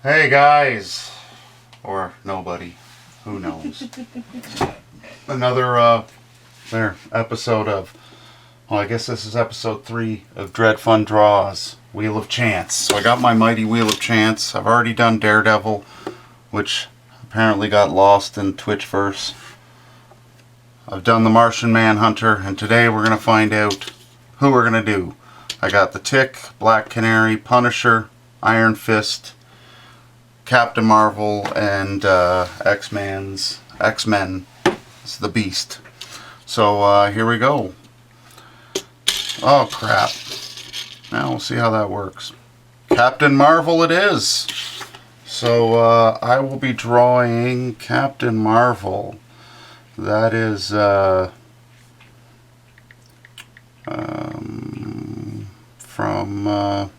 Hey guys, or nobody, who knows. Another episode of, well, I guess this is episode 3 of Dredfunn Draws, Wheel of Chance. So I got my mighty Wheel of Chance. I've already done Daredevil, which apparently got lost in Twitchverse. I've done the Martian Manhunter, and today we're going to find out who we're going to do. I got the Tick, Black Canary, Punisher, Iron Fist, Captain Marvel, and X-Men. It's the Beast. So here we go. Oh crap. Now we'll see how that works. Captain Marvel it is. So I will be drawing Captain Marvel. That is from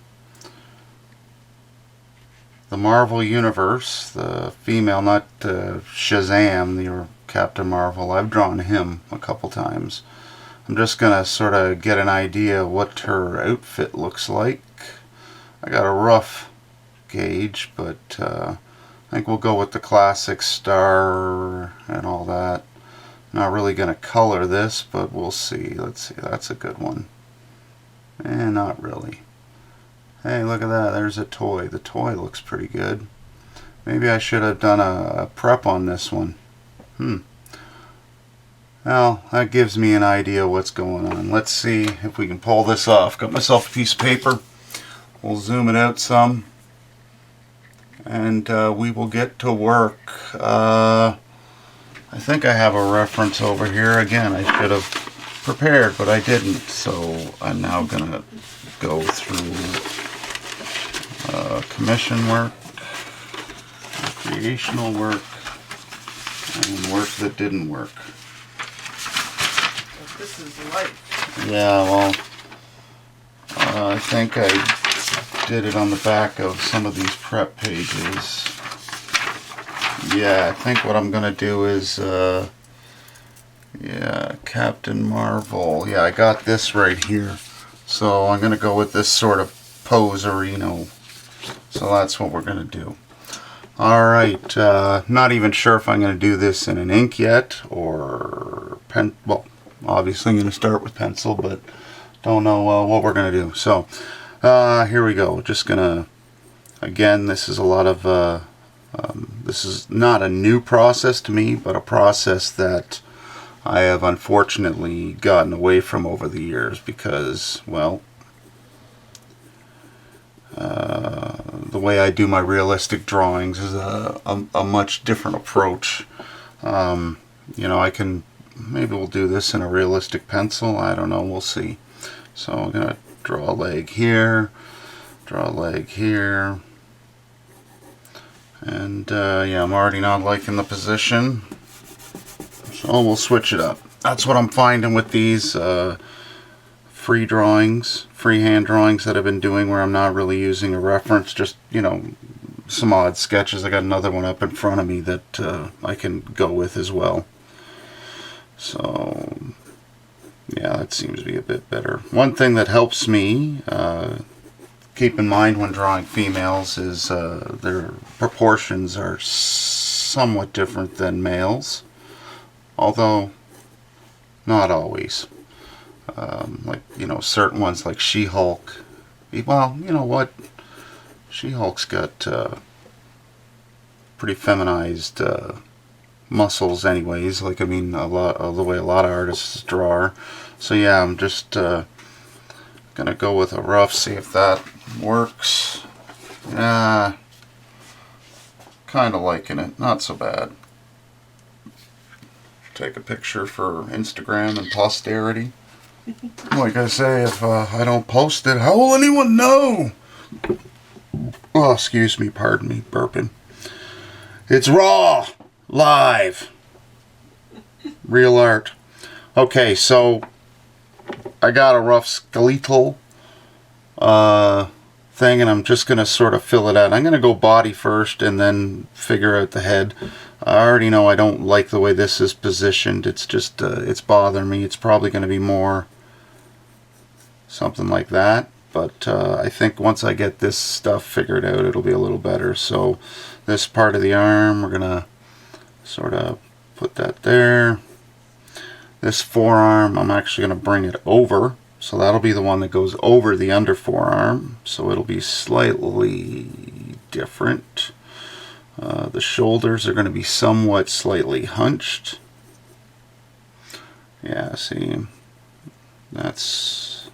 the Marvel Universe, the female, not Shazam, the Captain Marvel. I've drawn him a couple times. I'm just going to sort of get an idea what her outfit looks like. I got a rough gauge, but I think we'll go with the classic star and all that. Not really going to color this, but we'll see. Let's see, that's a good one. Not really. Hey, look at that. There's a toy. The toy looks pretty good. Maybe I should have done a prep on this one. Well, that gives me an idea what's going on. Let's see if we can pull this off. Got myself a piece of paper. We'll zoom it out some. And we will get to work. I think I have a reference over here. Again, I should have prepared, but I didn't. So I'm now going to go through commission work, recreational work, and work that didn't work. But this is life. Yeah, well, I think I did it on the back of some of these prep pages. Yeah, I think what I'm going to do is, Captain Marvel. Yeah, I got this right here. So I'm going to go with this sort of poserino. So that's what we're going to do. Alright, not even sure if I'm going to do this in an ink yet, or pen. Well, obviously I'm going to start with pencil, but don't know what we're going to do. So, here we go. Just going to, again, this is a lot of, this is not a new process to me, but a process that I have unfortunately gotten away from over the years because, well, the way I do my realistic drawings is a much different approach. You know, I can, maybe we'll do this in a realistic pencil. I don't know, we'll see. So I'm going to draw a leg here, draw a leg here. And yeah, I'm already not liking the position. So we'll switch it up. That's what I'm finding with these free drawings, freehand drawings that I've been doing where I'm not really using a reference, just, you know, some odd sketches. I got another one up in front of me that I can go with as well. So, yeah, that seems to be a bit better. One thing that helps me keep in mind when drawing females is their proportions are somewhat different than males, although not always. Like, you know, certain ones like She-Hulk. Well, you know what? She-Hulk's got pretty feminized muscles anyways. Like, I mean, a lot of the way a lot of artists draw her. So yeah, I'm just gonna go with a rough, see if that works. Kind of liking it. Not so bad. Take a picture for Instagram and posterity. Like I say, if I don't post it, how will anyone know? Oh, excuse me, pardon me, burping. It's raw, live, real art. Okay, so I got a rough skeletal thing, and I'm just going to sort of fill it out. I'm going to go body first and then figure out the head. I already know I don't like the way this is positioned. It's just, it's bothering me. It's probably going to be more something like that. but I think once I get this stuff figured out, it'll be a little better. So this part of the arm, we're going to sort of put that there. This forearm, I'm actually going to bring it over. So that'll be the one that goes over the under forearm. So it'll be slightly different. The shoulders are going to be somewhat slightly hunched. Yeah, see, that's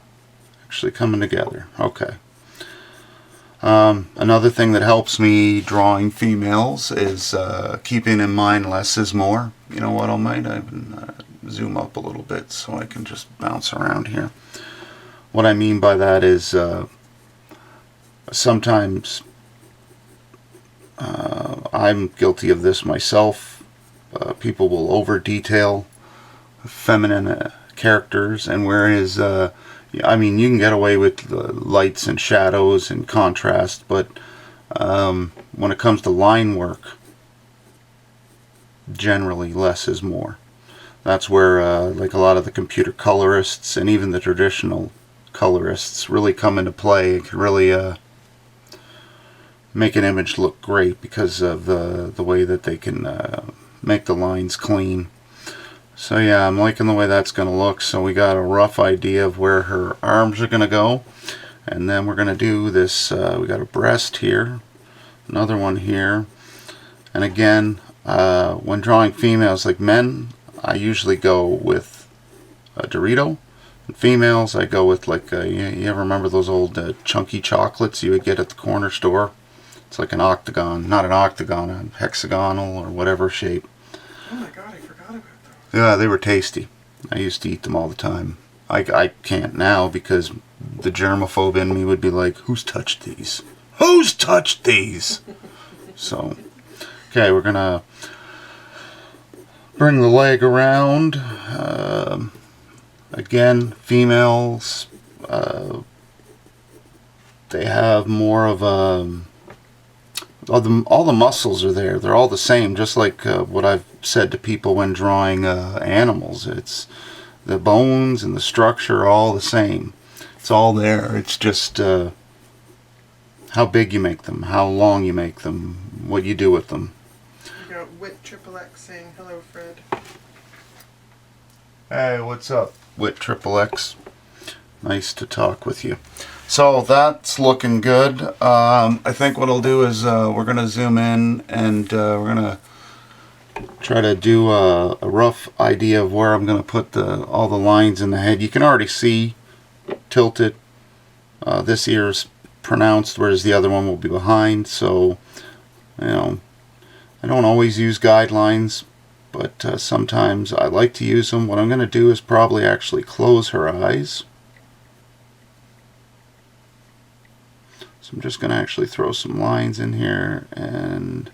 actually coming together. Okay. Another thing that helps me drawing females is keeping in mind less is more. You know what, I might even zoom up a little bit so I can just bounce around here. What I mean by that is sometimes I'm guilty of this myself. People will over detail feminine characters, and whereas I mean, you can get away with lights and shadows and contrast, but when it comes to line work, generally less is more. That's where like a lot of the computer colorists and even the traditional colorists really come into play. It can really make an image look great because of the way that they can make the lines clean. So yeah, I'm liking the way that's going to look. So we got a rough idea of where her arms are going to go. And then we're going to do this, we got a breast here, another one here. And again, when drawing females, like men, I usually go with a Dorito. And females, I go with like, you ever remember those old chunky chocolates you would get at the corner store? It's like an octagon, not an octagon, a hexagonal or whatever shape. Oh my god, I forgot about those. Yeah, they were tasty. I used to eat them all the time. I can't now because the germaphobe in me would be like, who's touched these? Who's touched these? So, okay, we're going to bring the leg around. Again, females, they have more of a... all the muscles are there. They're all the same, just like what I've said to people when drawing animals. It's the bones and the structure are all the same. It's all there. It's just how big you make them, how long you make them, what you do with them. You got Wit Triple X saying hello, Fred. Hey, what's up, Wit Triple X? Nice to talk with you. So that's looking good. I think what I'll do is we're going to zoom in and we're going to try to do a rough idea of where I'm going to put all the lines in the head. You can already see tilted. This ear's pronounced, whereas the other one will be behind. So, you know, I don't always use guidelines, but sometimes I like to use them. What I'm going to do is probably actually close her eyes. So I'm just going to actually throw some lines in here, and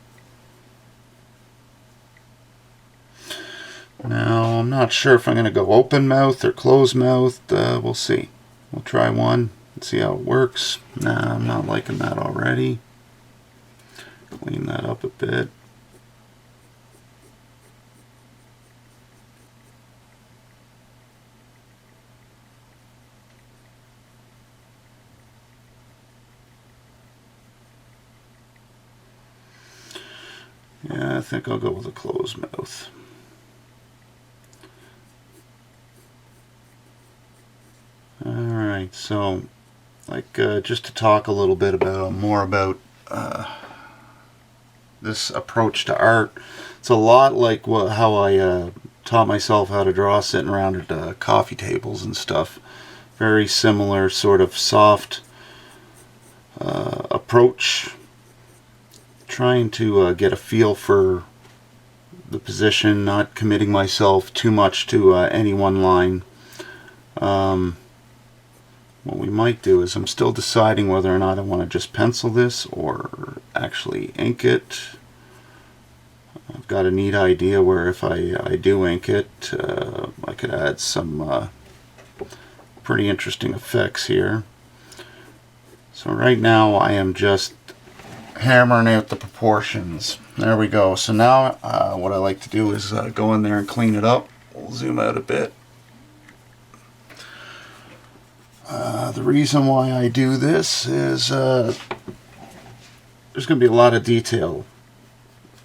now I'm not sure if I'm going to go open mouth or closed mouth. We'll see. We'll try one and see how it works. Nah, I'm not liking that already. Clean that up a bit. Yeah, I think I'll go with a closed mouth. Alright, so like just to talk a little bit more about this approach to art. It's a lot like how I taught myself how to draw sitting around at coffee tables and stuff. Very similar sort of soft approach. Trying to get a feel for the position, not committing myself too much to any one line. What we might do is I'm still deciding whether or not I want to just pencil this or actually ink it. I've got a neat idea where if I do ink it, I could add some pretty interesting effects here. So right now I am just hammering out the proportions. There we go. So now what I like to do is go in there and clean it up. We'll zoom out a bit. the reason why I do this is there's going to be a lot of detail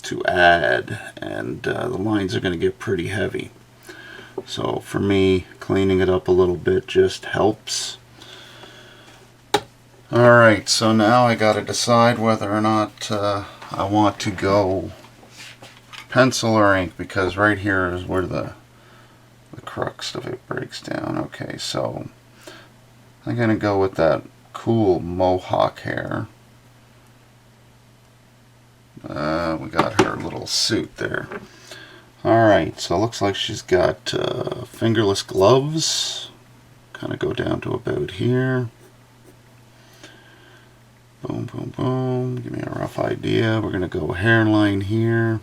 to add, and the lines are going to get pretty heavy. So for me, cleaning it up a little bit just helps. Alright, so now I got to decide whether or not I want to go pencil or ink, because right here is where the crux of it breaks down. Okay, so I'm going to go with that cool mohawk hair. We got her little suit there. Alright, so it looks like she's got fingerless gloves. Kind of go down to about here. Boom, boom, boom. Give me a rough idea. We're going to go hairline here.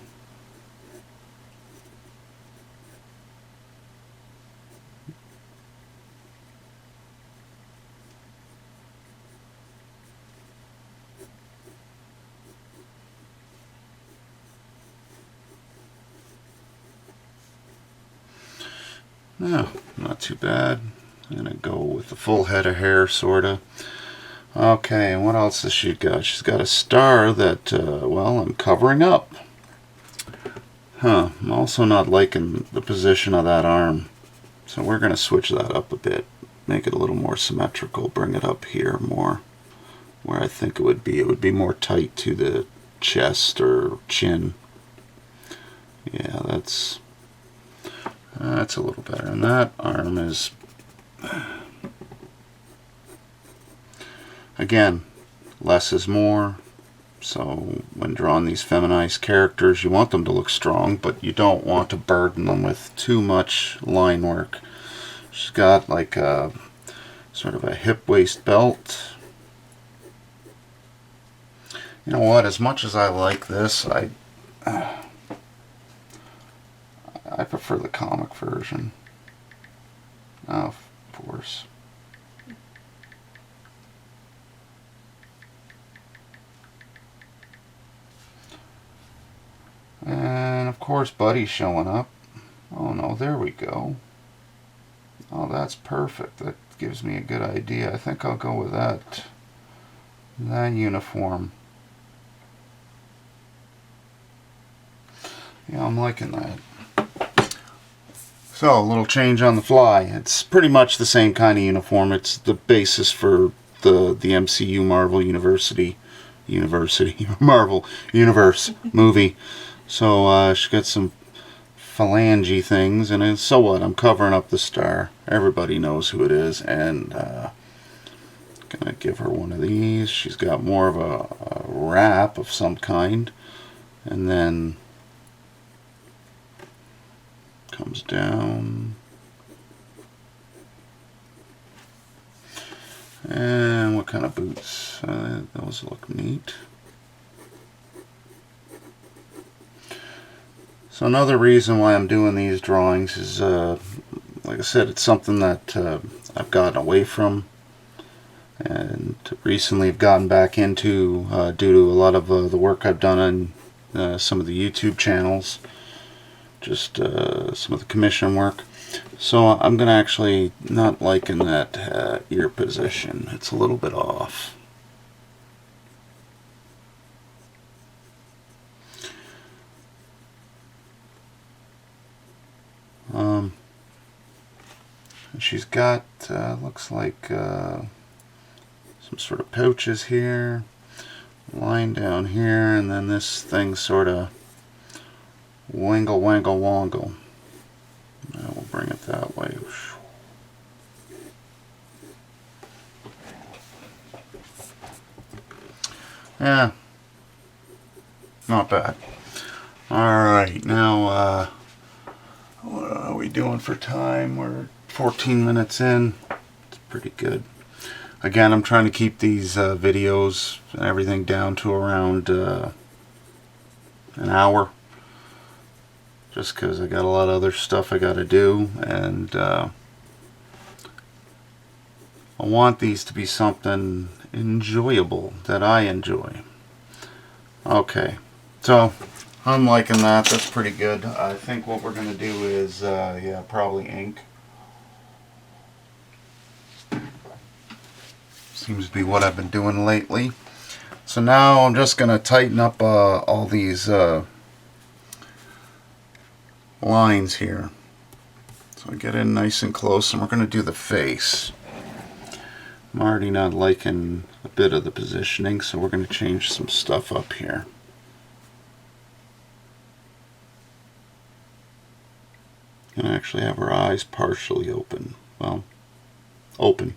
No, not too bad. I'm going to go with the full head of hair, sorta. Okay, and what else has she got? She's got a star that, well, I'm covering up. I'm also not liking the position of that arm. So we're going to switch that up a bit. Make it a little more symmetrical. Bring it up here more. Where I think it would be. It would be more tight to the chest or chin. Yeah, that's a little better. And that arm is, again, less is more. So when drawing these feminized characters, you want them to look strong, but you don't want to burden them with too much line work. She's got like a sort of a hip waist belt. You know what? As much as I like this, I prefer the comic version. Of course. And of course Buddy's showing up. Oh no, there we go. Oh, that's perfect. That gives me a good idea. I think I'll go with that uniform. Yeah, I'm liking that. So, a little change on the fly. It's pretty much the same kind of uniform. It's the basis for the MCU Marvel Marvel Universe movie. So she got some phalange things, and so what? I'm covering up the star. Everybody knows who it is, and gonna give her one of these. She's got more of a wrap of some kind, and then comes down. And what kind of boots? Those look neat. So another reason why I'm doing these drawings is, like I said, it's something that I've gotten away from, and recently I've gotten back into due to a lot of the work I've done on some of the YouTube channels, just some of the commission work. So I'm going to actually not liking that ear position. It's a little bit off. She's got, looks like some sort of pouches here, line down here, and then this thing sort of wangle wangle wangle. We'll bring it that way. Yeah, not bad. Alright, now what are we doing for time? We're 14 minutes in. It's pretty good. Again, I'm trying to keep these videos and everything down to around an hour, just because I got a lot of other stuff I got to do, and I want these to be something enjoyable that I enjoy. Okay, so I'm liking that. That's pretty good. I think what we're going to do is, yeah, probably ink. Seems to be what I've been doing lately. So now I'm just going to tighten up all these lines here. So I get in nice and close, and we're going to do the face. I'm already not liking a bit of the positioning, so we're going to change some stuff up here. And actually have her eyes partially open. Well, open.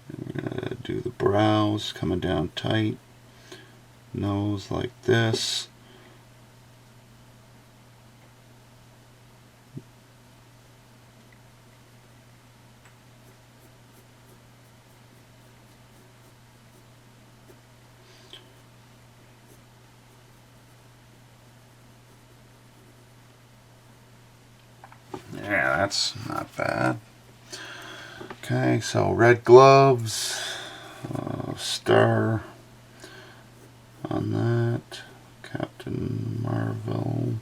And we're going to do the brows coming down tight. Nose like this. Yeah, that's not bad. Okay, so red gloves, star on that, Captain Marvel,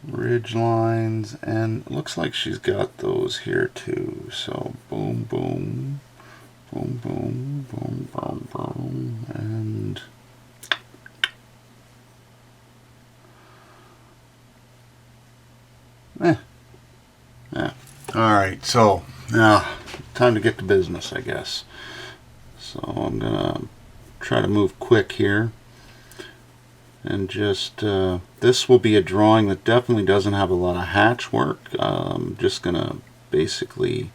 ridge lines, and it looks like she's got those here too. So boom, boom, boom, boom, boom, boom, boom, and yeah. Alright, so now time to get to business, I guess. So I'm gonna try to move quick here, and just this will be a drawing that definitely doesn't have a lot of hatch work. I'm just gonna basically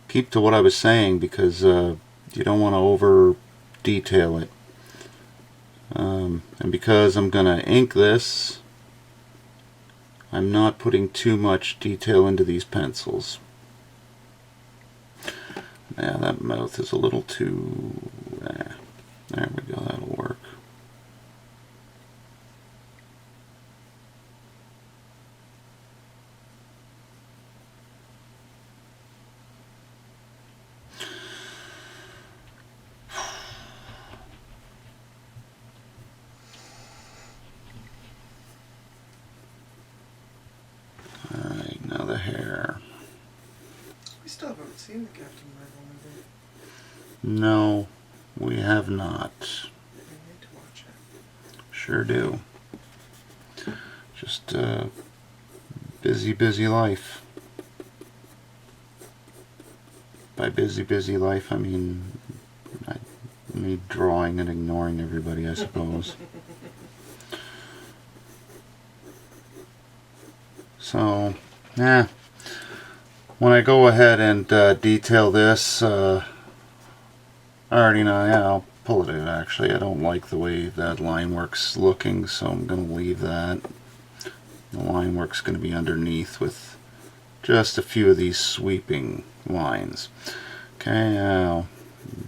keep to what I was saying, because you don't want to over detail it, and because I'm gonna ink this, I'm not putting too much detail into these pencils. Yeah, that mouth is a little too... there we go, that'll work. Alright, now the hair. We still haven't seen the Captain Marvel movie. No, we have not. We need to watch it. Sure do. Just busy life. By busy life, I mean me drawing and ignoring everybody, I suppose. So, yeah. When I go ahead and detail this, I already know, yeah, I'll pull it in actually. I don't like the way that line work's looking, so I'm going to leave that. The line work's going to be underneath with just a few of these sweeping lines. Okay, now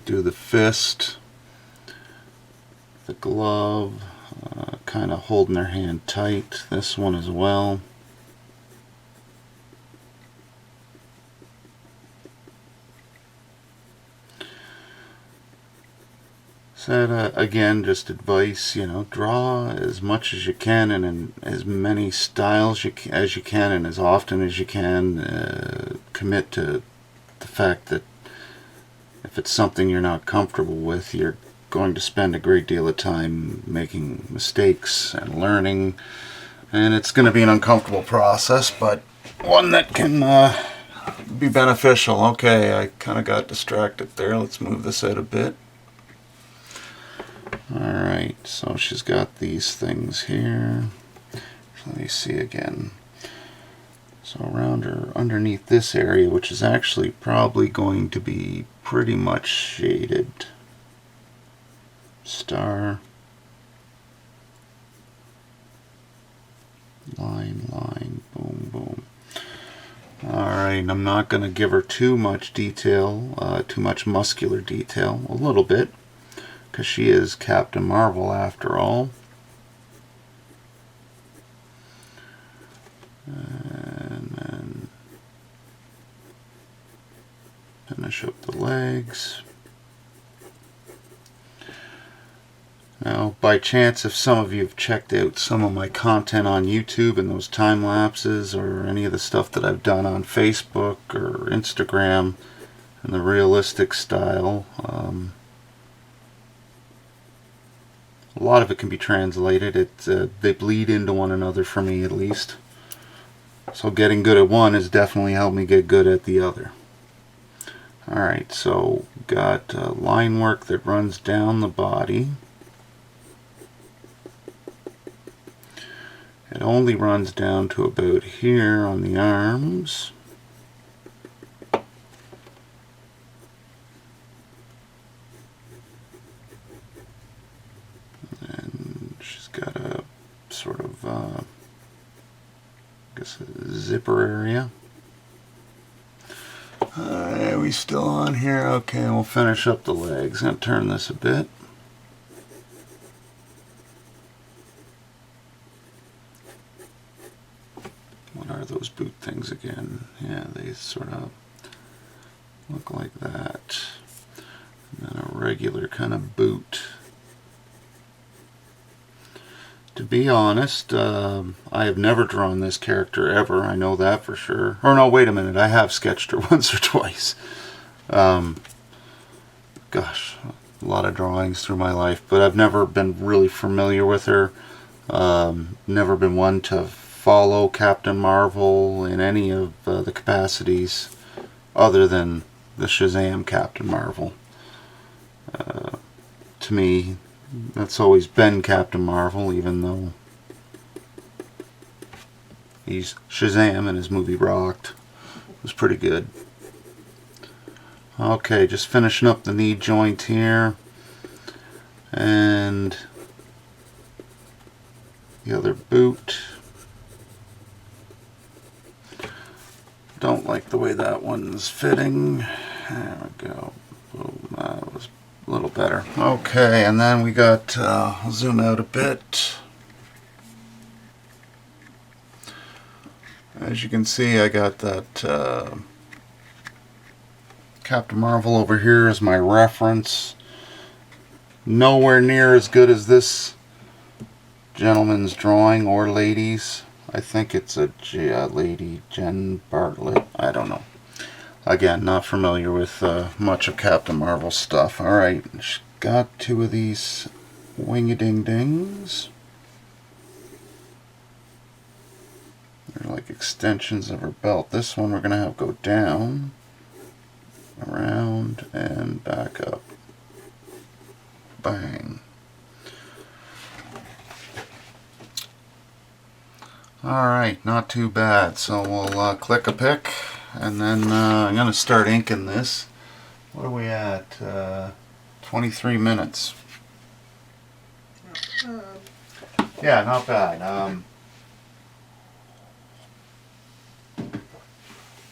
do the fist, the glove, kind of holding their hand tight. This one as well. So again, just advice, draw as much as you can and in as many styles as you can and as often as you can. Commit to the fact that if it's something you're not comfortable with, you're going to spend a great deal of time making mistakes and learning, and it's going to be an uncomfortable process, but one that can be beneficial. Okay, I kind of got distracted there. Let's move this out a bit. Alright, so she's got these things here. Let me see again. So around her, underneath this area, which is actually probably going to be pretty much shaded. Star. Line, boom, boom. Alright, I'm not going to give her too much detail, too much muscular detail. A little bit, because she is Captain Marvel after all. And then finish up the legs. Now, by chance, if some of you have checked out some of my content on YouTube and those time lapses or any of the stuff that I've done on Facebook or Instagram in the realistic style, a lot of it can be translated. They bleed into one another for me, at least. So getting good at one has definitely helped me get good at the other. Alright, so got line work that runs down the body. It only runs down to about here on the arms. And she's got a sort of, I guess, a zipper area. Are we still on here? Okay, we'll finish up the legs. I'm going to turn this a bit. What are those boot things again? Yeah, they sort of look like that. And then a regular kind of boot. To be honest, I have never drawn this character ever. I know that for sure. Or no, wait a minute. I have sketched her once or twice. Gosh, a lot of drawings through my life, but I've never been really familiar with her. Never been one to follow Captain Marvel in any of the capacities other than the Shazam Captain Marvel. To me, that's always been Captain Marvel, even though he's Shazam and his movie rocked. It was pretty good. Okay, just finishing up the knee joint here. And the other boot. Don't like the way that one's fitting. There we go. Boom, that was a little better. Okay, and then we got, I'll zoom out a bit. As you can see, I got that Captain Marvel over here as my reference. Nowhere near as good as this gentleman's drawing, or lady's. I think it's a lady, Jen Bartlett. I don't know. Again, not familiar with much of Captain Marvel stuff. Alright, she's got two of these wing-a-ding-dings. They're like extensions of her belt. This one we're going to have go down, around, and back up. Bang. Alright, not too bad. So we'll click a pick, and then I'm going to start inking this. What are we at? 23 minutes. Yeah, not bad.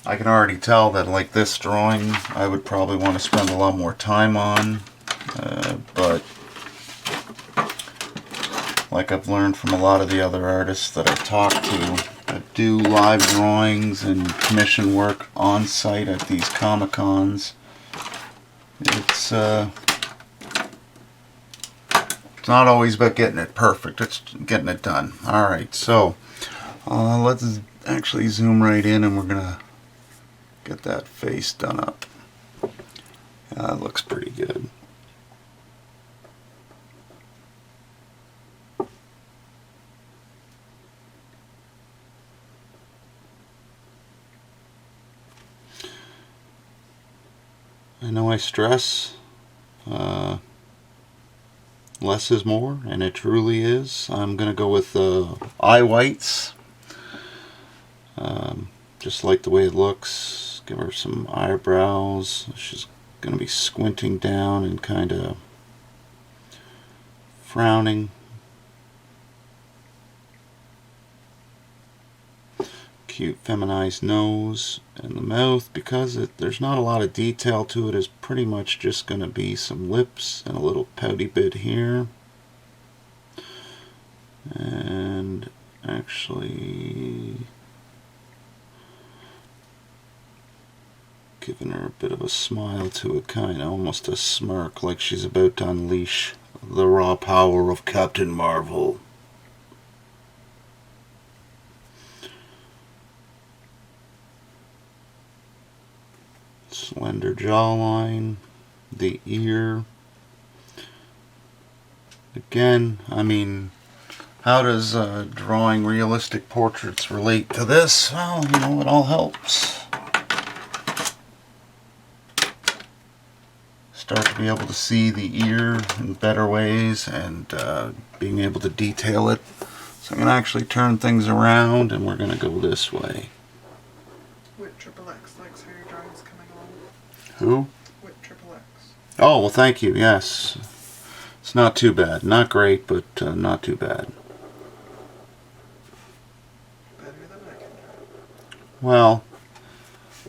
I can already tell that, like, this drawing I would probably want to spend a lot more time on, but like I've learned from a lot of the other artists that I talk to that do live drawings and commission work on site at these Comic-Cons, it's not always about getting it perfect, it's getting it done. Alright, so let's actually zoom right in, and we're gonna get that face done up. That looks pretty good. I know I stress less is more, and it truly is. I'm going to go with eye whites. Just like the way it looks. Give her some eyebrows. She's going to be squinting down and kind of frowning. Cute feminized nose, and the mouth, because there's not a lot of detail to it, is pretty much just going to be some lips and a little pouty bit here. And actually giving her a bit of a smile to it, kind of almost a smirk, like she's about to unleash the raw power of Captain Marvel. Slender jawline, the ear. Again, I mean, how does drawing realistic portraits relate to this? Well, you know, it all helps. Start to be able to see the ear in better ways and being able to detail it. So I'm going to actually turn things around and we're going to go this way. Whit Triple X likes how your drawing's coming along. Who? Whit Triple X. Oh, well, thank you, yes. It's not too bad. Not great, but not too bad. Better than I can draw. Well,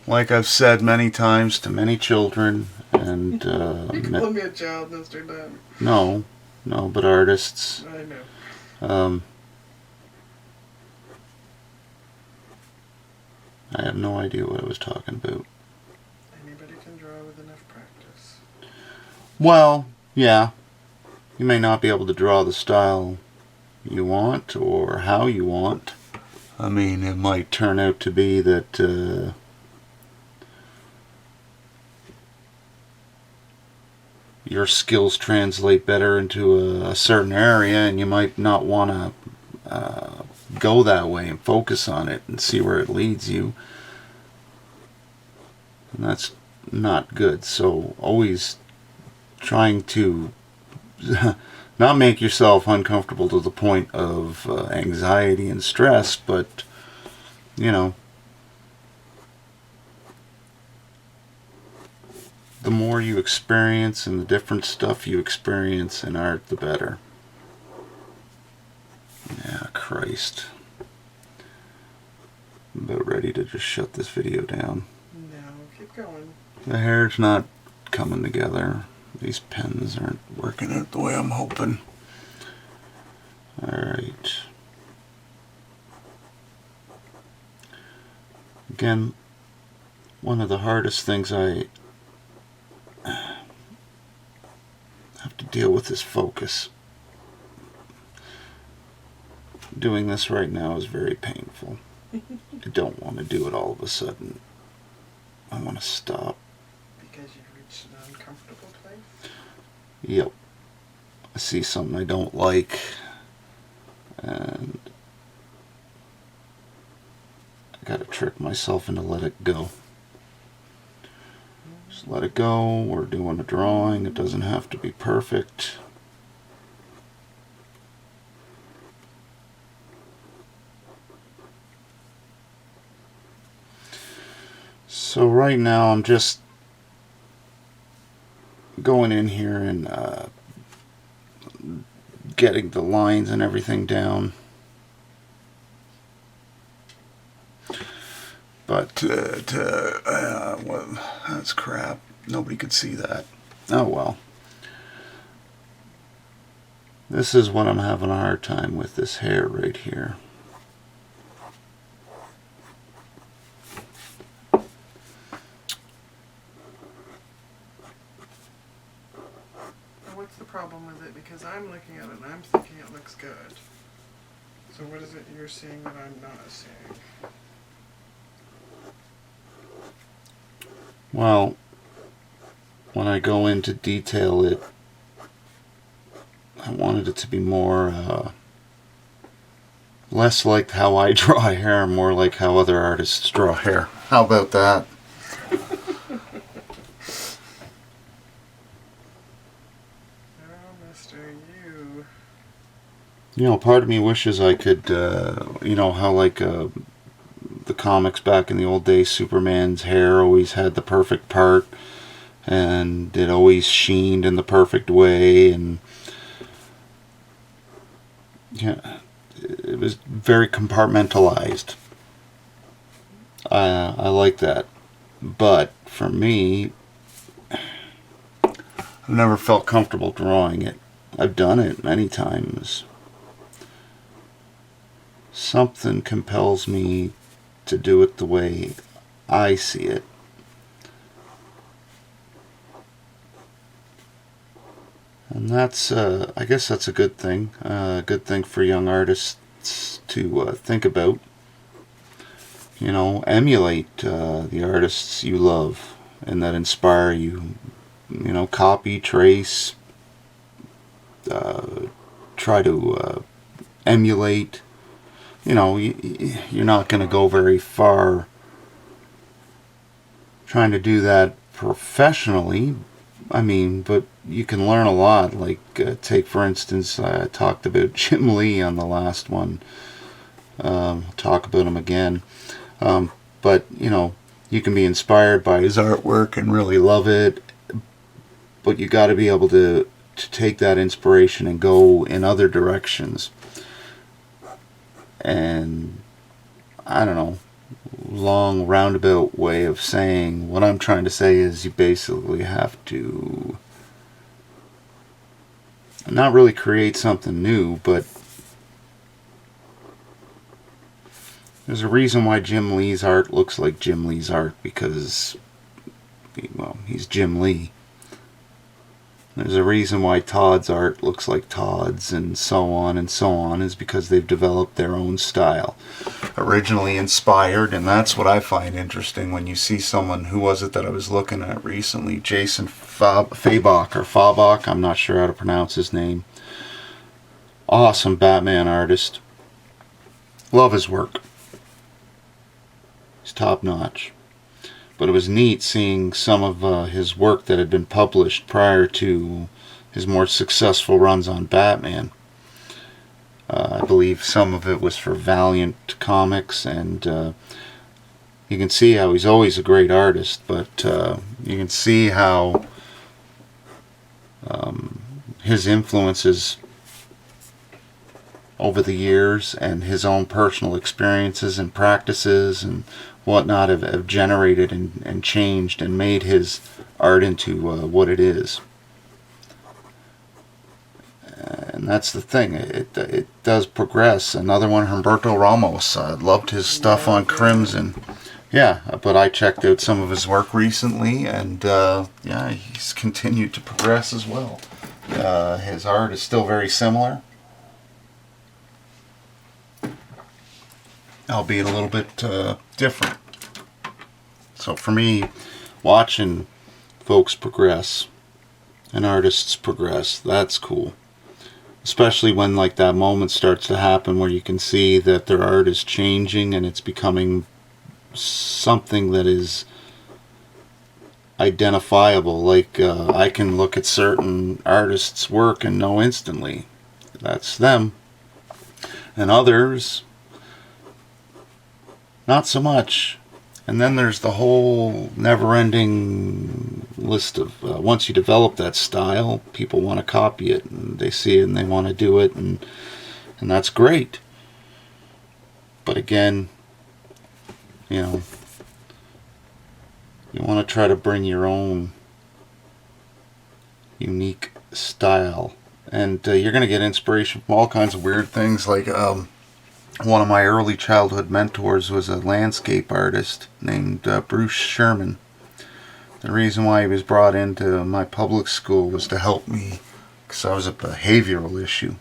like I've said many times to many children, and You call me a child, Mr. Dunn. no, but artists. I know. I have no idea what I was talking about. Anybody can draw with enough practice. Well, yeah. You may not be able to draw the style you want or how you want. I mean, it might turn out to be that your skills translate better into a certain area and you might not want to go that way and focus on it and see where it leads you. And that's not good. So always trying to not make yourself uncomfortable to the point of anxiety and stress, but, you know, the more you experience and the different stuff you experience in art, the better. Yeah, Christ. I'm about ready to just shut this video down. No, keep going. The hair's not coming together. These pens aren't working out the way I'm hoping. Alright. Again, one of the hardest things I have to deal with is focus. Doing this right now is very painful. I don't want to do it all of a sudden. I want to stop. Because you've reached an uncomfortable place? Yep. I see something I don't like, and I gotta trick myself into let it go. Just let it go. We're doing a drawing. It doesn't have to be perfect. So right now I'm just going in here and getting the lines and everything down. But well, that's crap. Nobody could see that. Oh well. This is what I'm having a hard time with, this hair right here. What's the problem with it? Because I'm looking at it and I'm thinking it looks good. So what is it you're seeing that I'm not seeing? Well, when I go in to detail it, I wanted it to be more, less like how I draw hair, more like how other artists draw hair. How about that? You know, part of me wishes I could, you know, how like the comics back in the old days, Superman's hair always had the perfect part, and it always sheened in the perfect way, and yeah, it was very compartmentalized. I like that, but for me, I've never felt comfortable drawing it. I've done it many times. Something compels me to do it the way I see it. And that's, I guess that's a good thing. A good thing for young artists to think about. You know, emulate the artists you love and that inspire you. You know, copy, trace, try to emulate. You know, you're not going to go very far trying to do that professionally. I mean, but you can learn a lot. Like, take for instance, I talked about Jim Lee on the last one. Talk about him again. But, you know, you can be inspired by his artwork and really love it. But you got to be able to take that inspiration and go in other directions. And, I don't know, long roundabout way of saying what I'm trying to say is you basically have to not really create something new, but there's a reason why Jim Lee's art looks like Jim Lee's art, because, well, he's Jim Lee. There's a reason why Todd's art looks like Todd's, and so on, is because they've developed their own style. Originally inspired, and that's what I find interesting when you see someone, who was it that I was looking at recently? Jason Fabok, I'm not sure how to pronounce his name. Awesome Batman artist. Love his work. He's top notch. But it was neat seeing some of his work that had been published prior to his more successful runs on Batman. I believe some of it was for Valiant Comics, and you can see how he's always a great artist, but you can see how his influences over the years and his own personal experiences and practices and whatnot have generated and changed and made his art into what it is. And that's the thing, it does progress. Another one, Humberto Ramos. I loved his stuff on Crimson. Yeah, but I checked out some of his work recently, and yeah, he's continued to progress as well. His art is still very similar, albeit a little bit different. So for me, watching folks progress and artists progress, that's cool. Especially when like that moment starts to happen where you can see that their art is changing and it's becoming something that is identifiable. Like I can look at certain artists' work and know instantly that's them. And others, not so much. And then there's the whole never-ending list of, once you develop that style, people want to copy it, and they see it and they want to do it, and that's great. But again, you know, you want to try to bring your own unique style. And you're going to get inspiration from all kinds of weird things, like one of my early childhood mentors was a landscape artist named Bruce Sherman. The reason why he was brought into my public school was to help me, because I was a behavioral issue.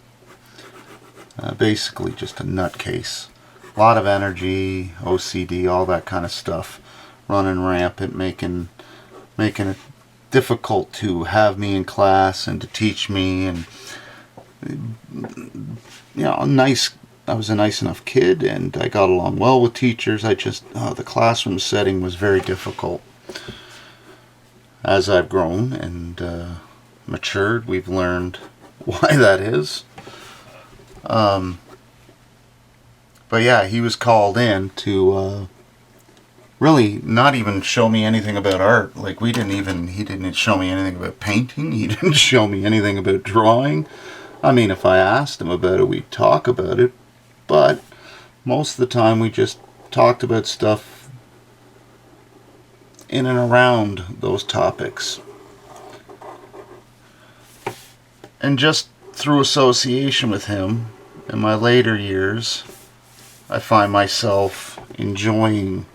Basically just a nutcase. A lot of energy, OCD, all that kind of stuff. Running rampant, making it difficult to have me in class and to teach me. And, you know, I was a nice enough kid, and I got along well with teachers. The classroom setting was very difficult. As I've grown and matured, we've learned why that is. But yeah, he was called in to really not even show me anything about art. Like he didn't show me anything about painting. He didn't show me anything about drawing. I mean, if I asked him about it, we'd talk about it. But most of the time we just talked about stuff in and around those topics. And just through association with him, in my later years, I find myself enjoying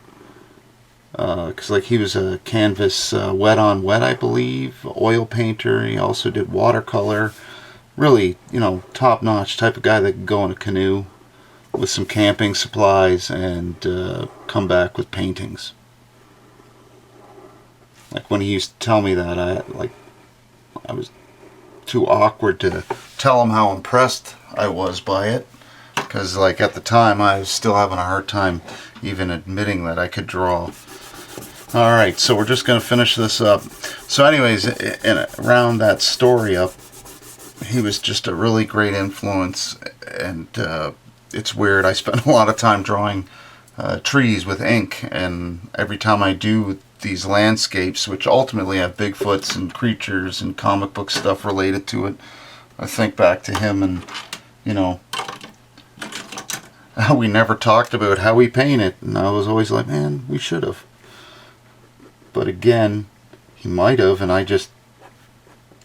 because like he was a canvas wet on wet, I believe, oil painter. He also did watercolor. Really, top notch type of guy that could go in a canoe with some camping supplies and come back with paintings. Like when he used to tell me that, I was too awkward to tell him how impressed I was by it, because like at the time I was still having a hard time even admitting that I could draw. Alright, so we're just going to finish this up. So anyways, around that story up, he was just a really great influence, and it's weird, I spent a lot of time drawing trees with ink, and every time I do these landscapes, which ultimately have Bigfoots and creatures and comic book stuff related to it, I think back to him, and we never talked about how we paint it, and I was always like, man, we should have. But again, he might have, and I just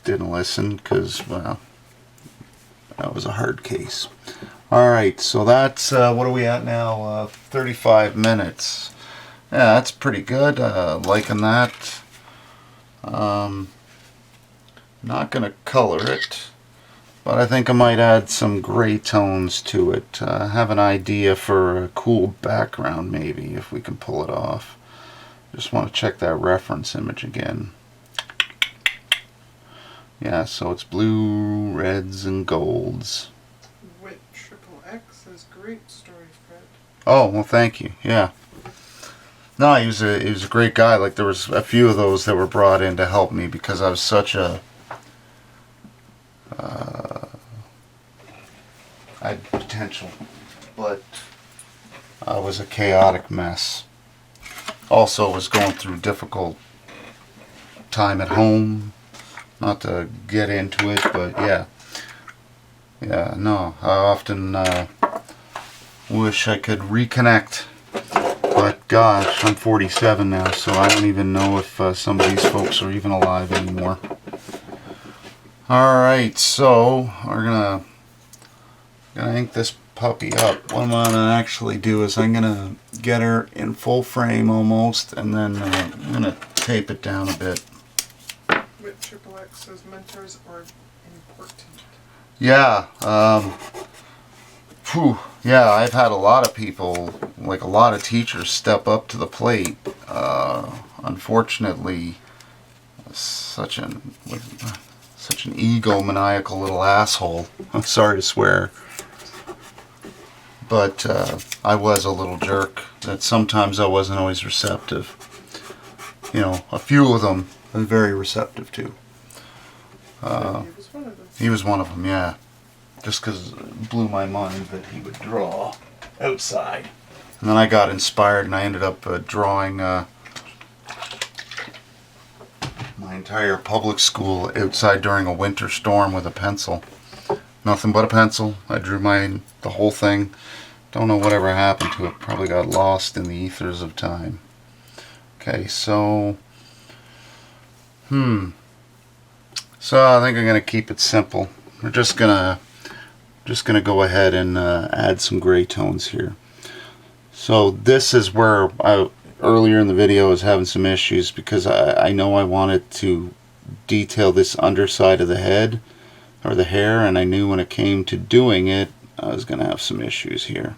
didn't listen because, well, that was a hard case. Alright, so that's, what are we at now? 35 minutes. Yeah, that's pretty good. Liking that. Not going to color it, but I think I might add some gray tones to it. Have an idea for a cool background maybe, if we can pull it off. Just want to check that reference image again. Yeah, so it's blue, reds, and golds. Wit XXX says great story, Fred. Oh, well, thank you. Yeah. No, he was a great guy. Like, there was a few of those that were brought in to help me because I was such a I had potential, but I was a chaotic mess. Also, was going through a difficult time at home. Not to get into it, but yeah. Yeah, no, I often wish I could reconnect. But gosh, I'm 47 now, so I don't even know if some of these folks are even alive anymore. Alright, so we're gonna ink this puppy up. What I'm gonna actually do is I'm gonna get her in full frame almost, and then I'm gonna tape it down a bit. Wit XXX says mentors are important. Yeah, yeah, I've had a lot of people, like a lot of teachers, step up to the plate. Unfortunately, such an egomaniacal little asshole. I'm sorry to swear, but I was a little jerk. That sometimes I wasn't always receptive. A few of them I'm very receptive to. He was one of them. He was one of them, yeah. Just because it blew my mind that he would draw outside. And then I got inspired and I ended up drawing my entire public school outside during a winter storm with a pencil. Nothing but a pencil. I drew the whole thing. Don't know whatever happened to it. Probably got lost in the ethers of time. Okay, so... So I think I'm going to keep it simple. We're just gonna go ahead and add some gray tones here. So this is where I earlier in the video was having some issues because I know I wanted to detail this underside of the head or the hair, and I knew when it came to doing it I was gonna have some issues here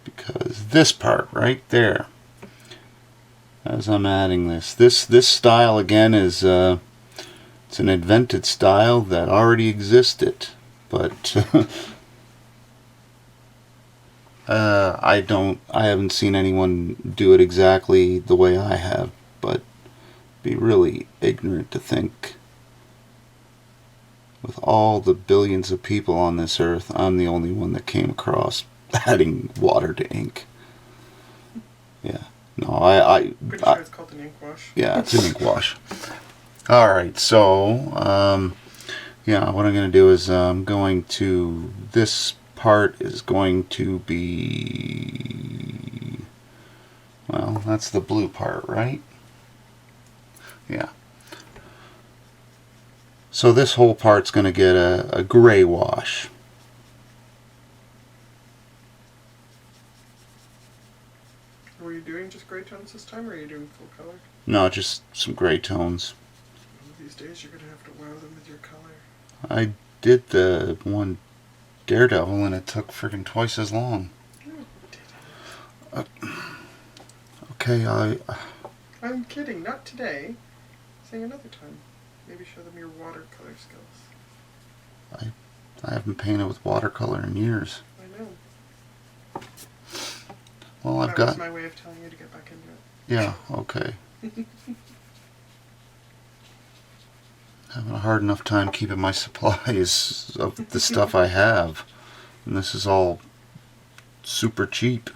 because this part right there, as I'm adding this style again is it's an invented style that already existed, but I haven't seen anyone do it exactly the way I have, but be really ignorant to think with all the billions of people on this earth, I'm the only one that came across adding water to ink. Yeah. No, Pretty sure it's called an ink wash. Yeah, it's an ink wash. Alright, so, yeah, what I'm going to do is this part is going to be, well, that's the blue part, right? Yeah. So this whole part's going to get a gray wash. Were you doing gray tones this time, or are you doing full color? No, just some gray tones. One of these days you're going to have to wow them with your color. I did the one Daredevil and it took friggin' twice as long. No, you didn't. Okay, I'm kidding, not today. Saying another time. Maybe show them your watercolor skills. I haven't painted with watercolor in years. I know. Well, That was my way of telling you to get back into it. Yeah, okay. Having a hard enough time keeping my supplies of the stuff I have. And this is all super cheap.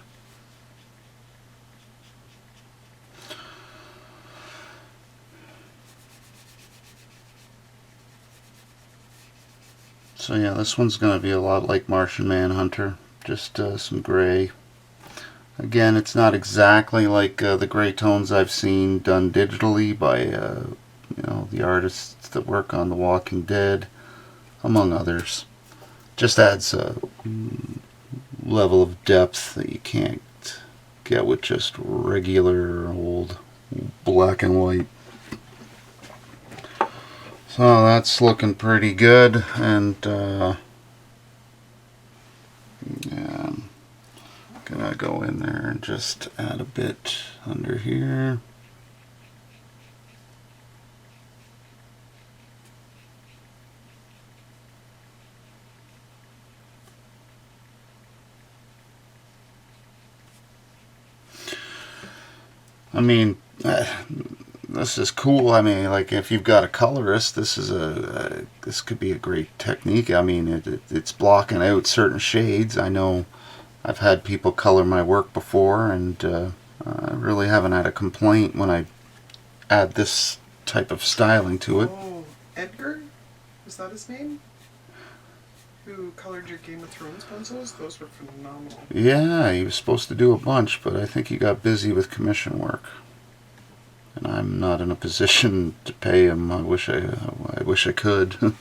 So yeah, this one's going to be a lot like Martian Manhunter. Just some gray. Again, it's not exactly like the gray tones I've seen done digitally by the artists that work on The Walking Dead, among others. Just adds a level of depth that you can't get with just regular old black and white. So that's looking pretty good, and yeah, I'm gonna go in there and just add a bit under here. I mean, this is cool. I mean, like if you've got a colorist, this could be a great technique. I mean, it's blocking out certain shades. I know I've had people color my work before, and I really haven't had a complaint when I add this type of styling to it. Oh, Edgar? Is that his name? Who colored your Game of Thrones pencils? Those were phenomenal. Yeah, he was supposed to do a bunch, but I think he got busy with commission work. And I'm not in a position to pay him. I wish I could.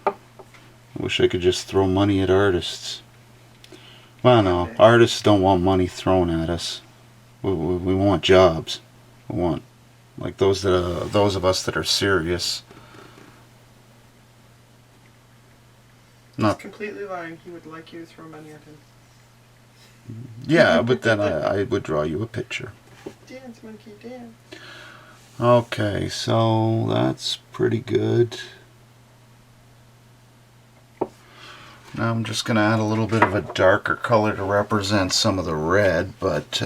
I wish I could just throw money at artists. Well, no, artists don't want money thrown at us. We want jobs. We want, like, those of us that are serious. He's completely lying. He would like you to throw money at him. Yeah, but then I would draw you a picture. Dance, monkey, dance. Okay, so that's pretty good. Now I'm just going to add a little bit of a darker color to represent some of the red, but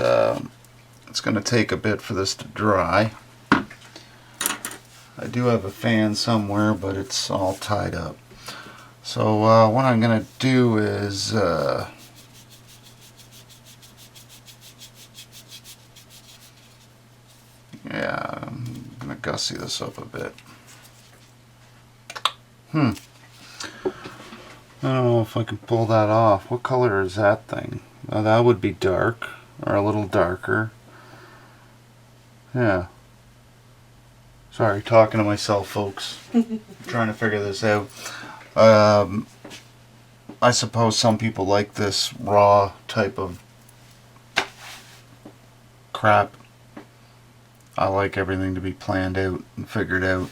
it's going to take a bit for this to dry. I do have a fan somewhere, but it's all tied up. So what I'm going to do is yeah, I'm going to gussy this up a bit. I don't know if I can pull that off. What color is that thing? That would be dark, or a little darker. Yeah. Sorry, talking to myself, folks. Trying to figure this out. I suppose some people like this raw type of crap. I like everything to be planned out and figured out.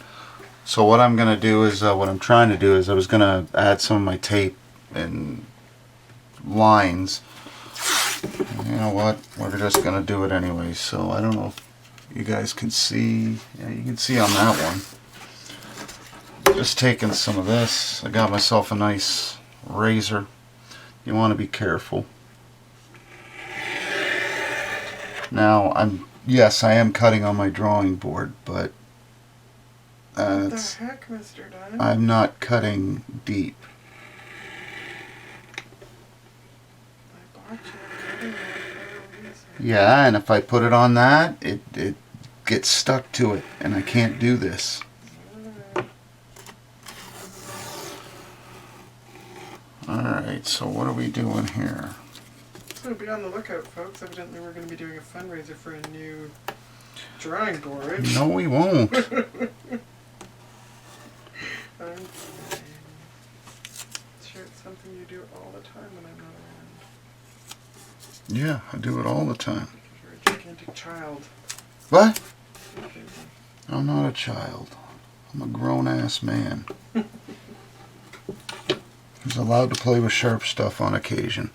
So what I'm going to do is, what I'm trying to do is, I was going to add some of my tape and lines. You know what? We're just going to do it anyway. So I don't know if you guys can see. Yeah, you can see on that one. Just taking some of this. I got myself a nice razor. You want to be careful. Now, yes, I am cutting on my drawing board, but what the heck, Mr. Dunn? I'm not cutting deep. I bought you a cutting board for a reason. Yeah, and if I put it on that, it gets stuck to it, and I can't do this. Alright, so what are we doing here? So be on the lookout, folks. Evidently we're going to be doing a fundraiser for a new drawing board. No, we won't. I'm sure it's something you do all the time when I'm not around. Yeah, I do it all the time. Because you're a gigantic child. What? I'm not a child. I'm a grown-ass man. Who's allowed to play with sharp stuff on occasion.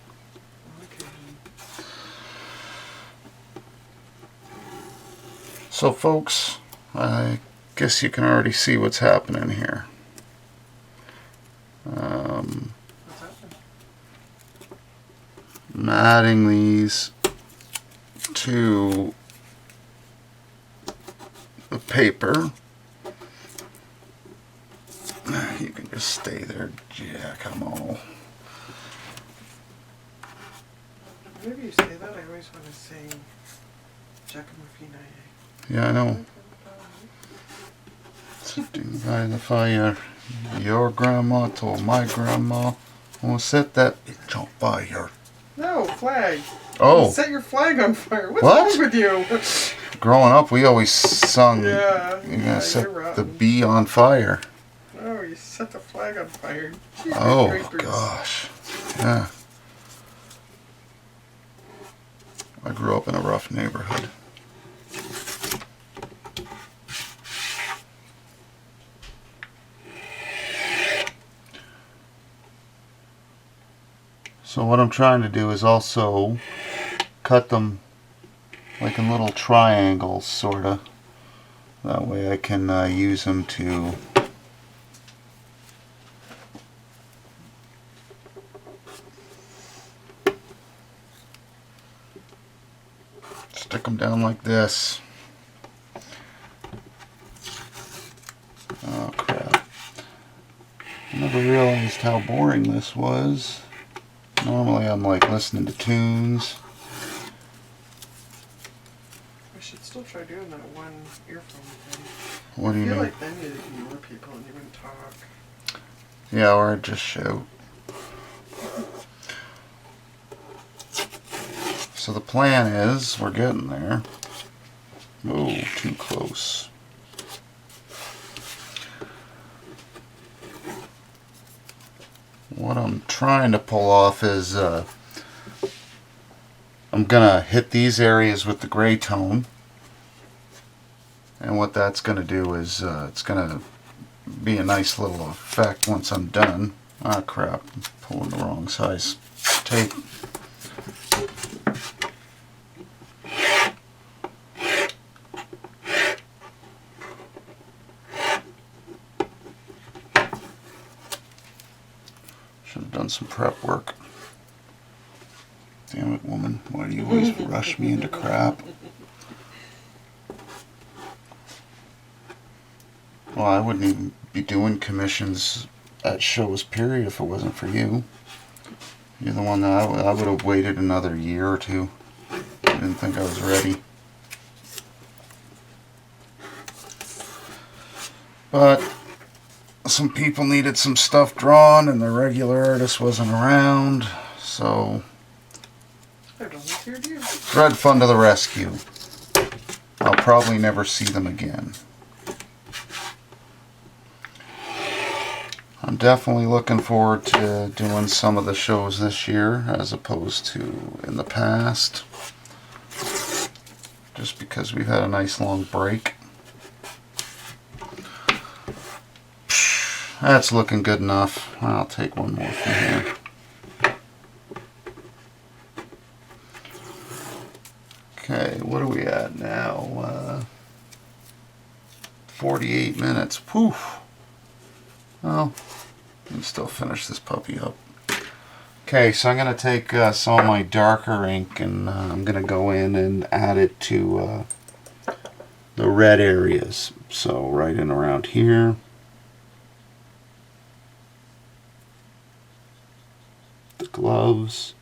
So folks, I guess you can already see what's happening here. What's happening? I'm adding these to the paper. You can just stay there, Giacomo. Whenever you say that, I always want to sing Giacomo Fina. Yeah, I know. Sitting by the fire, your grandma told my grandma, "We'll set that bitch on fire." No, flag. Oh, Set your flag on fire. What's What? wrong with you? growing up, we always sung, Yeah, "You're yeah, gonna set you're the rotten. bee on fire." No, you set the flag on fire. Jeepers Oh, creepers. gosh. Yeah. I grew up in a rough neighborhood. So what I'm trying to do is also cut them like in little triangles, sorta. That way I can use them to stick them down like this. Oh crap. I never realized how boring this was. Normally I'm like listening to tunes. I should still try doing that one earphone thing. What do I you feel mean? like then you'd ignore people and you wouldn't talk. Yeah, or I'd just shout. So the plan is, we're getting there. Oh, too close. What I'm trying to pull off is I'm gonna hit these areas with the gray tone, and what that's gonna do is it's gonna be a nice little effect once I'm done. Ah crap, I'm pulling the wrong size tape. Should have done some prep work. Damn it, woman. Why do you always rush me into crap? Well, I wouldn't even be doing commissions at shows, period, if it wasn't for you. You're the one that I would have waited another year or two. I didn't think I was ready. But some people needed some stuff drawn and the regular artist wasn't around, so I volunteered you. Dredfunn to the rescue. I'll probably never see them again. I'm definitely looking forward to doing some of the shows this year as opposed to in the past. Just because we've had a nice long break. That's looking good enough. I'll take one more from here. Okay, what are we at now? 48 minutes. Poof. Well, I can still finish this puppy up. Okay, so I'm going to take some of my darker ink and I'm going to go in and add it to the red areas. So right in around here. The gloves.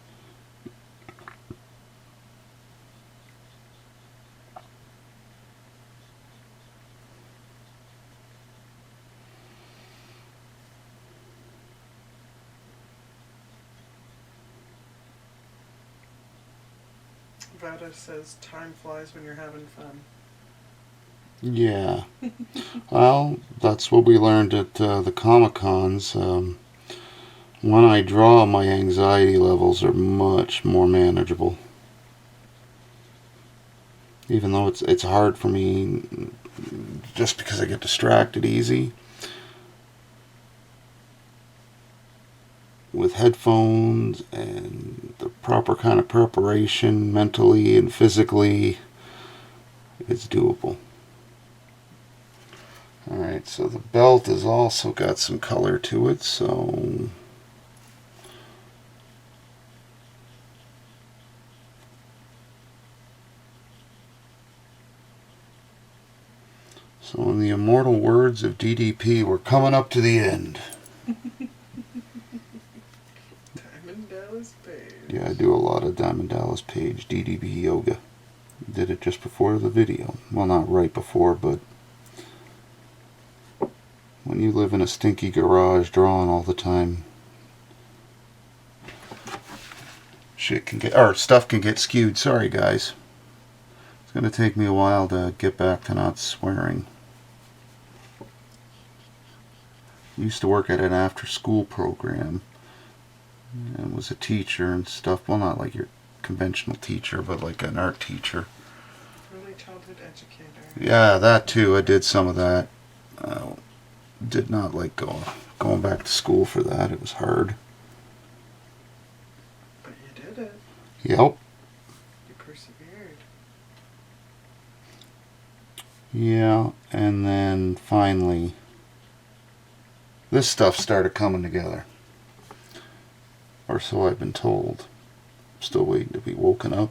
Vada says time flies when you're having fun. Yeah. Well, that's what we learned at the Comic-Cons. When I draw, my anxiety levels are much more manageable. even though it's hard for me just because I get distracted easy. With headphones and the proper kind of preparation mentally and physically, it's doable. Alright, so the belt has also got some color to it, so in the immortal words of DDP, we're coming up to the end. Diamond Dallas Page. Yeah, I do a lot of Diamond Dallas Page DDP yoga. Did it just before the video. Well, not right before, but when you live in a stinky garage drawing all the time, stuff can get skewed. Sorry, guys. It's going to take me a while to get back to not swearing. I used to work at an after-school program and was a teacher and stuff. Well, not like your conventional teacher, but like an art teacher. Early childhood educator. Yeah, that too. I did some of that. Did not like going back to school for that. It was hard. But you did it. Yep. You persevered. Yeah, and then finally, this stuff started coming together. Or so I've been told. I'm still waiting to be woken up.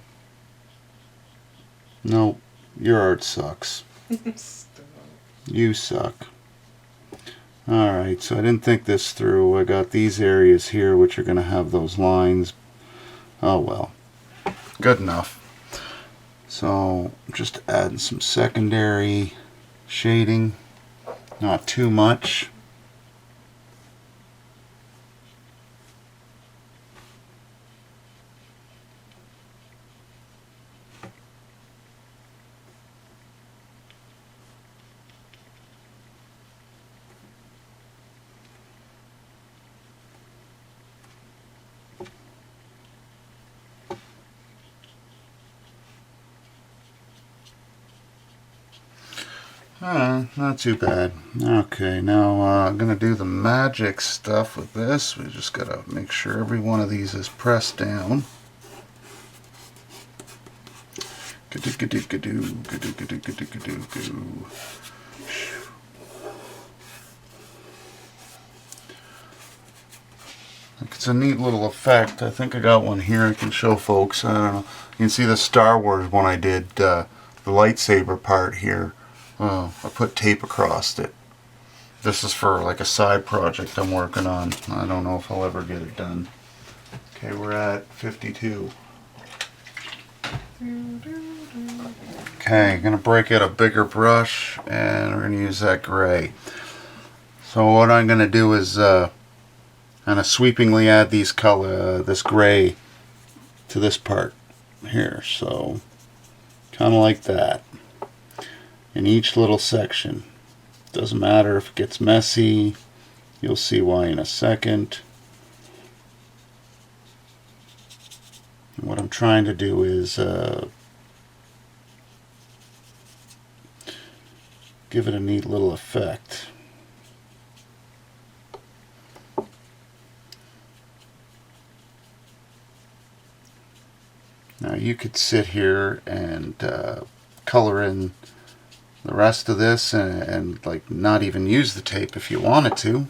No, your art sucks. Stop. You suck. Alright, so I didn't think this through. I got these areas here which are going to have those lines. Oh well. Good enough. So, just adding some secondary shading. Not too much. Not too bad. Okay, now I'm going to do the magic stuff with this. We just got to make sure every one of these is pressed down. It's a neat little effect. I think I got one here I can show folks. I don't know. You can see the Star Wars one I did, the lightsaber part here. I put tape across it. This is for like a side project I'm working on. I don't know if I'll ever get it done. Okay, we're at 52. Okay, gonna break out a bigger brush and we're gonna use that gray. So what I'm gonna do is kind of sweepingly add this gray to this part here. So kind of like that. In each little section. Doesn't matter if it gets messy. You'll see why in a second. And what I'm trying to do is give it a neat little effect. Now you could sit here and color in the rest of this and like not even use the tape if you wanted to.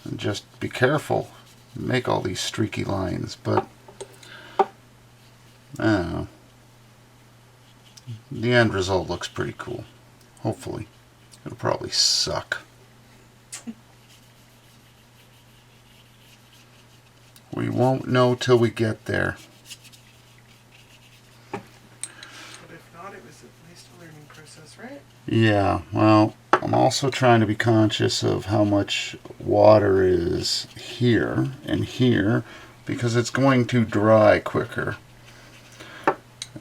And just be careful. Make all these streaky lines, but I don't know. The end result looks pretty cool. Hopefully. It'll probably suck. We won't know till we get there. Right? Yeah, well, I'm also trying to be conscious of how much water is here and here because it's going to dry quicker.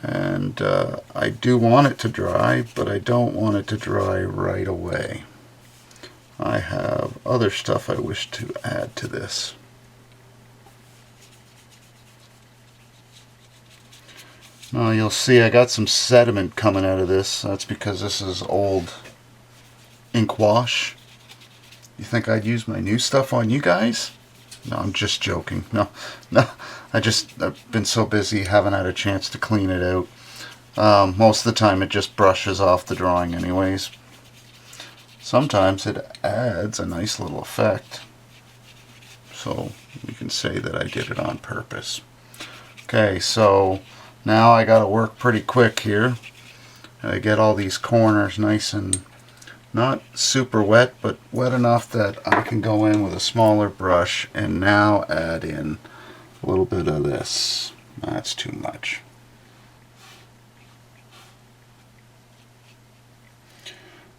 And I do want it to dry, but I don't want it to dry right away. I have other stuff I wish to add to this. Well, you'll see I got some sediment coming out of this. That's because this is old ink wash. You think I'd use my new stuff on you guys? No, I'm just joking. No. I've been so busy, haven't had a chance to clean it out. Most of the time it just brushes off the drawing anyways. Sometimes it adds a nice little effect. So we can say that I did it on purpose. Okay, so now I gotta work pretty quick here. I get all these corners nice and not super wet, but wet enough that I can go in with a smaller brush and now add in a little bit of this. That's too much.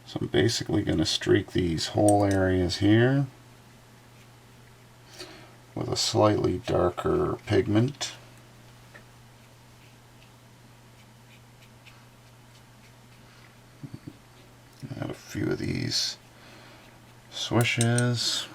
So I'm basically going to streak these whole areas here with a slightly darker pigment. Add a few of these swishes.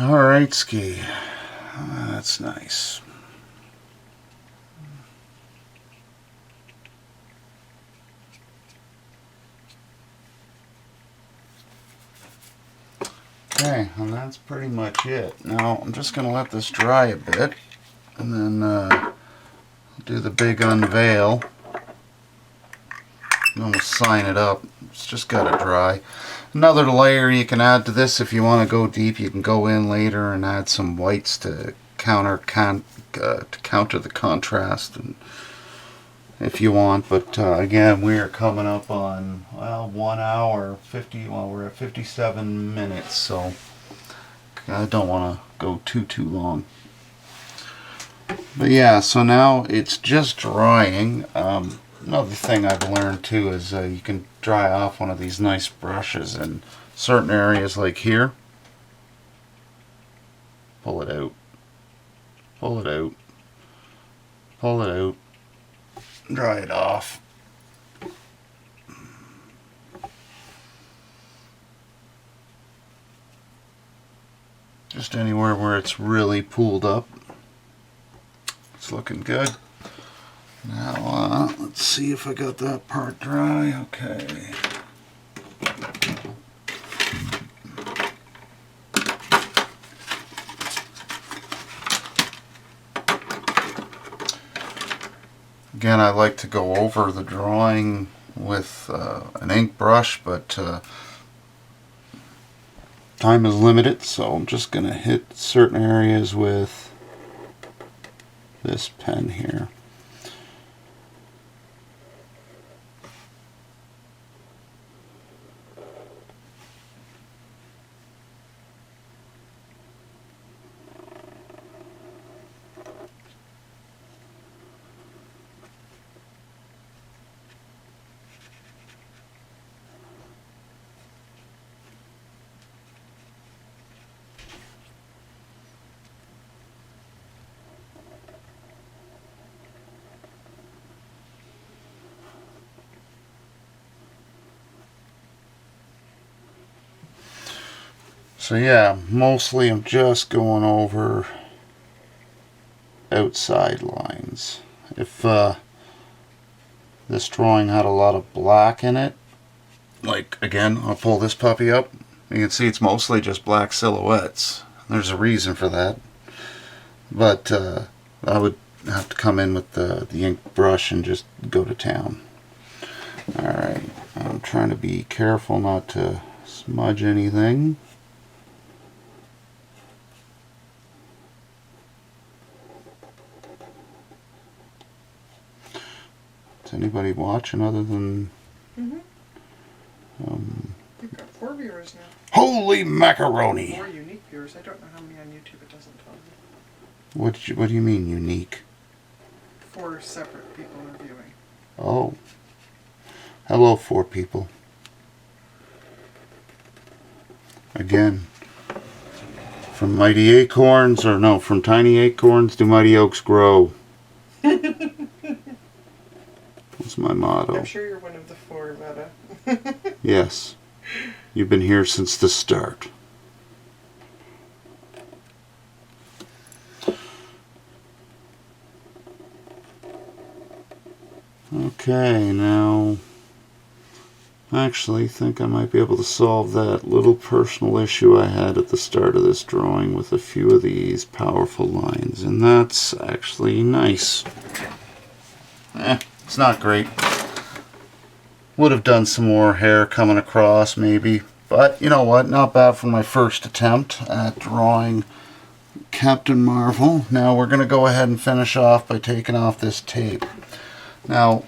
Alright, Ski. That's nice. Okay, and that's pretty much it. Now, I'm just going to let this dry a bit, and then do the big unveil. And then we'll sign it up. It's just got to dry. Another layer you can add to this if you want to go deep. You can go in later and add some whites to counter the contrast, and if you want. But again, we are coming up on 1 hour 50. Well, we're at 57 minutes, so I don't want to go too long. But yeah, so now it's just drying. Another thing I've learned too is you can dry off one of these nice brushes in certain areas, like here. Pull it out, pull it out, pull it out, dry it off. Just anywhere where it's really pooled up. It's looking good. Now, let's see if I got that part dry. Okay. Again, I like to go over the drawing with an ink brush, but time is limited, so I'm just going to hit certain areas with this pen here. So yeah, mostly I'm just going over outside lines. If this drawing had a lot of black in it, like again, I'll pull this puppy up. You can see it's mostly just black silhouettes. There's a reason for that. But I would have to come in with the ink brush and just go to town. Alright, I'm trying to be careful not to smudge anything. Is anybody watching other than... You've got 4 viewers now. Holy macaroni! 4 unique viewers. I don't know how many on YouTube, it doesn't tell me. What do you mean unique? 4 separate people are viewing. Oh. Hello, 4 people. Again, from mighty acorns, or no, from tiny acorns do mighty oaks grow. That's my motto. I'm sure you're one of the 4, Vetta. Yes. You've been here since the start. Okay, now I actually think I might be able to solve that little personal issue I had at the start of this drawing with a few of these powerful lines, and that's actually nice. It's not great. Would have done some more hair coming across maybe, but you know what, not bad for my first attempt at drawing Captain Marvel. Now we're going to go ahead and finish off by taking off this tape. Now,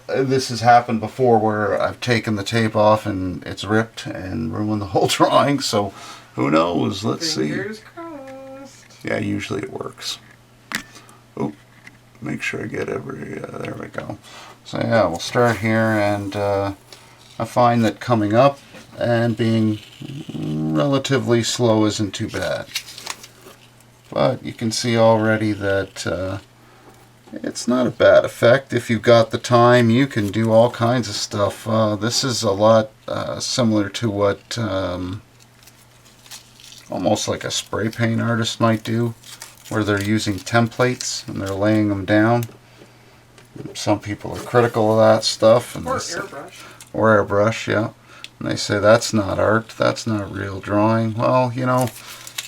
this has happened before where I've taken the tape off and it's ripped and ruined the whole drawing, so who knows? Let's Fingers see. crossed. Yeah, usually it works. Oh, make sure I get every, there we go. So yeah, we'll start here, and I find that coming up and being relatively slow isn't too bad. But you can see already that it's not a bad effect. If you've got the time, you can do all kinds of stuff. This is a lot similar to what almost like a spray paint artist might do, where they're using templates and they're laying them down. Some people are critical of that stuff. And Or airbrush. Or airbrush, yeah. And they say that's not art, that's not real drawing. Well, you know,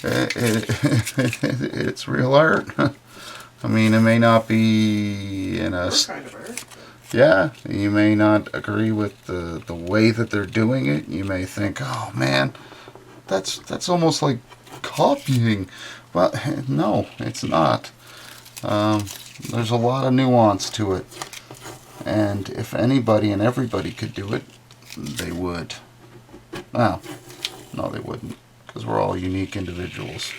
it's real art. I mean, it may not be in a... kind of art. Yeah, you may not agree with the way that they're doing it. You may think, oh man, that's almost like copying. Well, no, it's not. There's a lot of nuance to it. And if anybody and everybody could do it, they would. Well, no they wouldn't, because we're all unique individuals.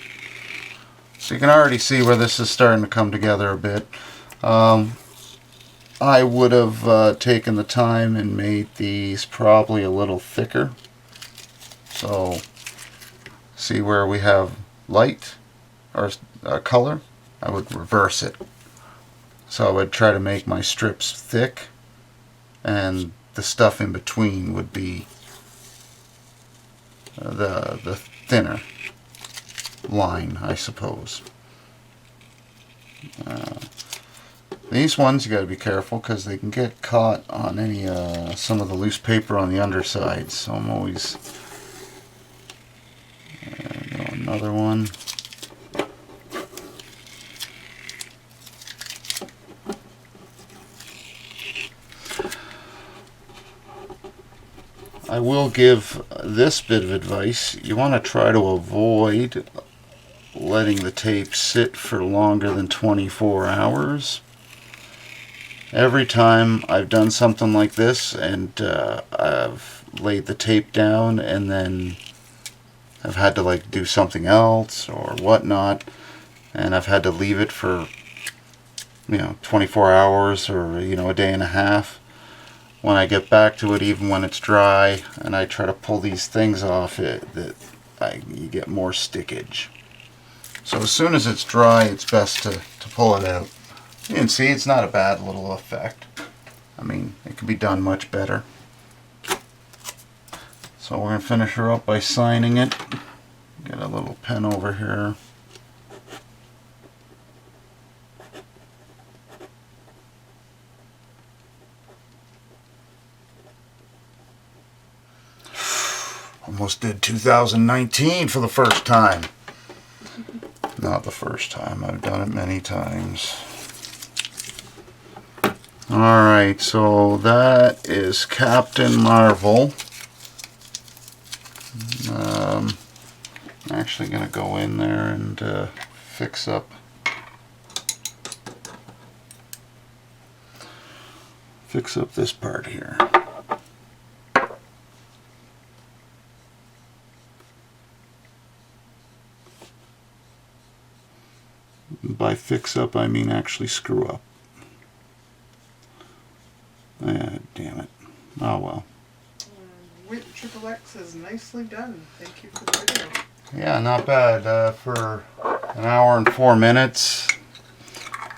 So you can already see where this is starting to come together a bit. I would have taken the time and made these probably a little thicker. So, see where we have light or color? I would reverse it. So I would try to make my strips thick, and the stuff in between would be the thinner line, I suppose. These ones you got to be careful because they can get caught on any some of the loose paper on the underside. So I'm always another one. I will give this bit of advice. You want to try to avoid letting the tape sit for longer than 24 hours. Every time I've done something like this and I've laid the tape down and then I've had to like do something else or whatnot, and I've had to leave it for 24 hours or a day and a half. When I get back to it, even when it's dry, and I try to pull these things off you get more stickage. So as soon as it's dry, it's best to pull it out. You can see it's not a bad little effect. I mean, it could be done much better. So we're going to finish her up by signing it. Get a little pen over here. Almost did 2019 for the first time. Not the first time, I've done it many times. Alright, so that is Captain Marvel. I'm actually going to go in there and fix up this part here. By fix up, I mean actually screw up. is nicely done. Thank you for the video. Yeah, not bad for an hour and 4 minutes.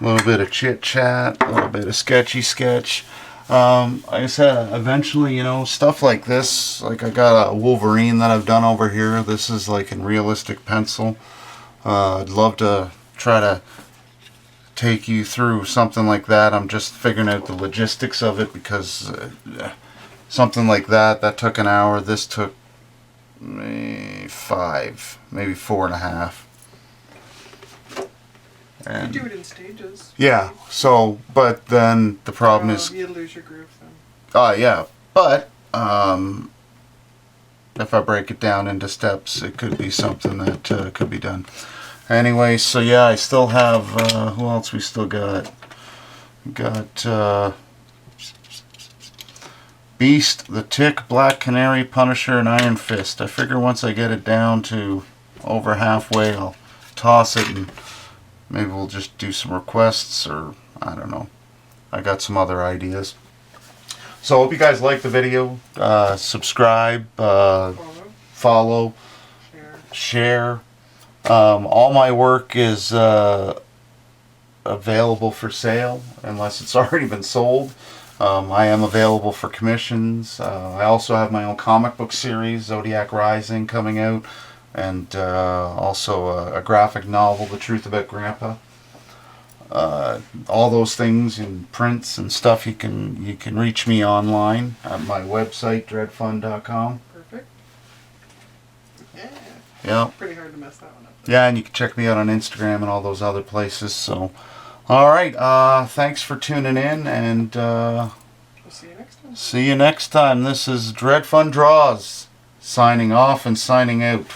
A little bit of chit chat, a little bit of sketchy sketch. Like I said, eventually, you know, stuff like this, like I got a Wolverine that I've done over here. This is like in realistic pencil. I'd love to try to take you through something like that. I'm just figuring out the logistics of it because something like that took an hour. This took maybe 5, maybe 4.5. You And do it in stages. yeah, so, but then the problem is, you lose your groove then. yeah, but if I break it down into steps, it could be something that could be done. Anyway, so yeah, I still have, who else we still got? Got Beast, the Tick, Black Canary, Punisher, and Iron Fist. I figure once I get it down to over halfway, I'll toss it and maybe we'll just do some requests, or I don't know. I got some other ideas. So I hope you guys like the video. Subscribe, follow, share. All my work is available for sale unless it's already been sold. I am available for commissions. I also have my own comic book series, Zodiac Rising, coming out. And also a graphic novel, The Truth About Grandpa. All those things in prints and stuff, you can reach me online at my website, Dredfunn.com. Perfect. Yeah. Yeah. Pretty hard to mess that one up. Yeah, and you can check me out on Instagram and all those other places. So, all right. Thanks for tuning in, and We'll see you next time. see you next time. This is Dredfunn Draws, signing off and signing out.